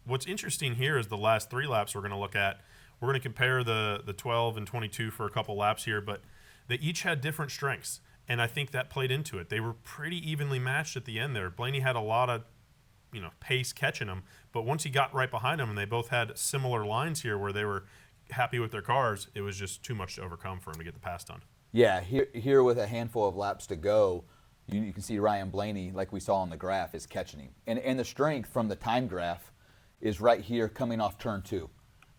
what's interesting here is the last 3 laps we're going to look at. We're going to compare the 12 and 22 for a couple laps here, but they each had different strengths, and I think that played into it. They were pretty evenly matched at the end there. Blaney had a lot of pace catching him, but once he got right behind him and they both had similar lines here where they were happy with their cars, it was just too much to overcome for him to get the pass done. Yeah, here with a handful of laps to go, you can see Ryan Blaney, like we saw on the graph, is catching him. And the strength from the time graph is right here coming off turn 2.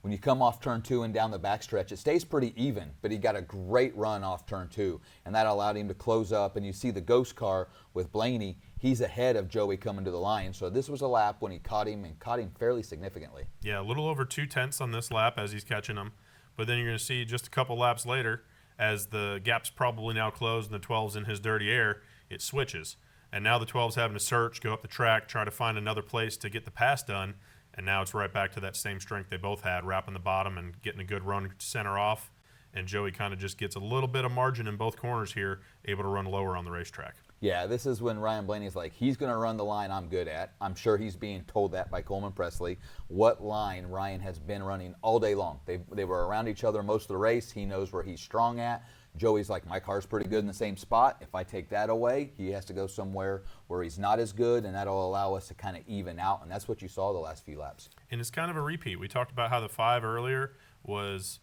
When you come off turn 2 and down the backstretch, it stays pretty even, but he got a great run off turn 2, and that allowed him to close up. And you see the ghost car with Blaney, he's ahead of Joey coming to the line. So this was a lap when he caught him, and caught him fairly significantly. Yeah, a little over 2/10 on this lap as he's catching him. But then you're going to see just a couple laps later, as the gap's probably now closed and the 12's in his dirty air, it switches. And now the 12's having to search, go up the track, try to find another place to get the pass done. And now it's right back to that same strength they both had, wrapping the bottom and getting a good run center off. And Joey kind of just gets a little bit of margin in both corners here, able to run lower on the racetrack. Yeah, this is when Ryan Blaney's like, he's going to run the line I'm good at. I'm sure he's being told that by Coleman Presley, what line Ryan has been running all day long. They were around each other most of the race. He knows where he's strong at. Joey's like, my car's pretty good in the same spot. If I take that away, he has to go somewhere where he's not as good, and that'll allow us to kind of even out, and that's what you saw the last few laps. And it's kind of a repeat. We talked about how the 5 earlier was,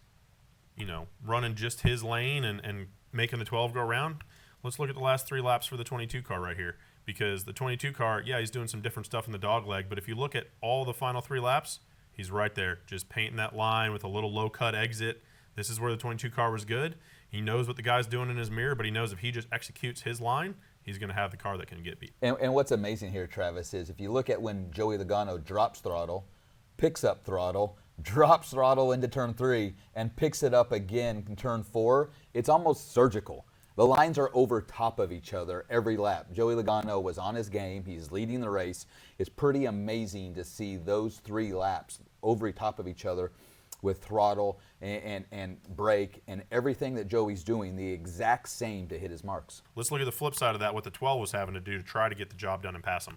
running just his lane and making the 12 go around. Let's look at the last 3 laps for the 22 car right here, because the 22 car, yeah, he's doing some different stuff in the dog leg, but if you look at all the final 3 laps, he's right there, just painting that line with a little low-cut exit. This is where the 22 car was good. He knows what the guy's doing in his mirror, but he knows if he just executes his line, he's going to have the car that can get beat. And what's amazing here, Travis, is if you look at when Joey Logano drops throttle, picks up throttle, drops throttle into turn 3, and picks it up again in turn 4, it's almost surgical. The lines are over top of each other every lap. Joey Logano was on his game. He's leading the race. It's pretty amazing to see those 3 laps over top of each other with throttle and brake and everything that Joey's doing the exact same to hit his marks. Let's look at the flip side of that, what the 12 was having to do to try to get the job done and pass him.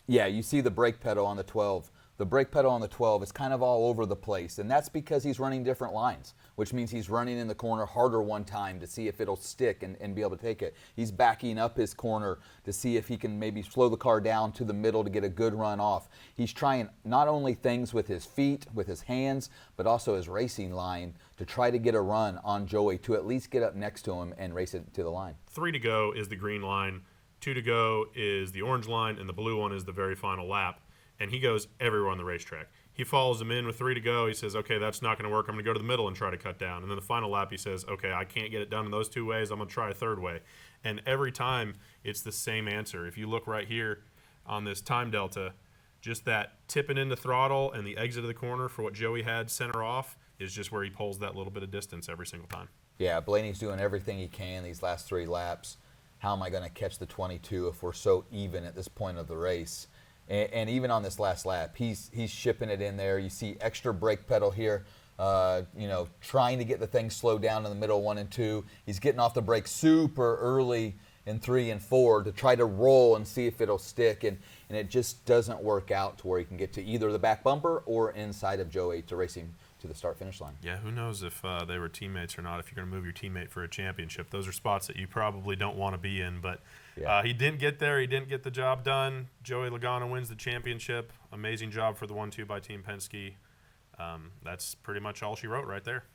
Yeah, you see the brake pedal on the 12. The brake pedal on the 12 is kind of all over the place, and that's because he's running different lines, which means he's running in the corner harder one time to see if it'll stick and be able to take it. He's backing up his corner to see if he can maybe slow the car down to the middle to get a good run off. He's trying not only things with his feet, with his hands, but also his racing line to try to get a run on Joey to at least get up next to him and race it to the line. 3 to go is the green line, 2 to go is the orange line, and the blue one is the very final lap. And he goes everywhere on the racetrack. He follows him in with 3 to go. He says, okay, that's not going to work. I'm going to go to the middle and try to cut down. And then the final lap, he says, okay, I can't get it done in those 2 ways. I'm going to try a 3rd way. And every time, it's the same answer. If you look right here on this time delta, just that tipping into throttle and the exit of the corner for what Joey had center off is just where he pulls that little bit of distance every single time. Yeah, Blaney's doing everything he can these last 3 laps. How am I going to catch the 22 if we're so even at this point of the race? And even on this last lap, he's shipping it in there. You see extra brake pedal here, trying to get the thing slowed down in the middle 1 and 2. He's getting off the brake super early in 3 and 4 to try to roll and see if it'll stick. And it just doesn't work out to where he can get to either the back bumper or inside of Joey to race him to the start-finish line. Yeah, who knows if they were teammates or not, if you're going to move your teammate for a championship. Those are spots that you probably don't want to be in, but yeah. He didn't get there. He didn't get the job done. Joey Logano wins the championship. Amazing job for the 1-2 by Team Penske. That's pretty much all she wrote right there.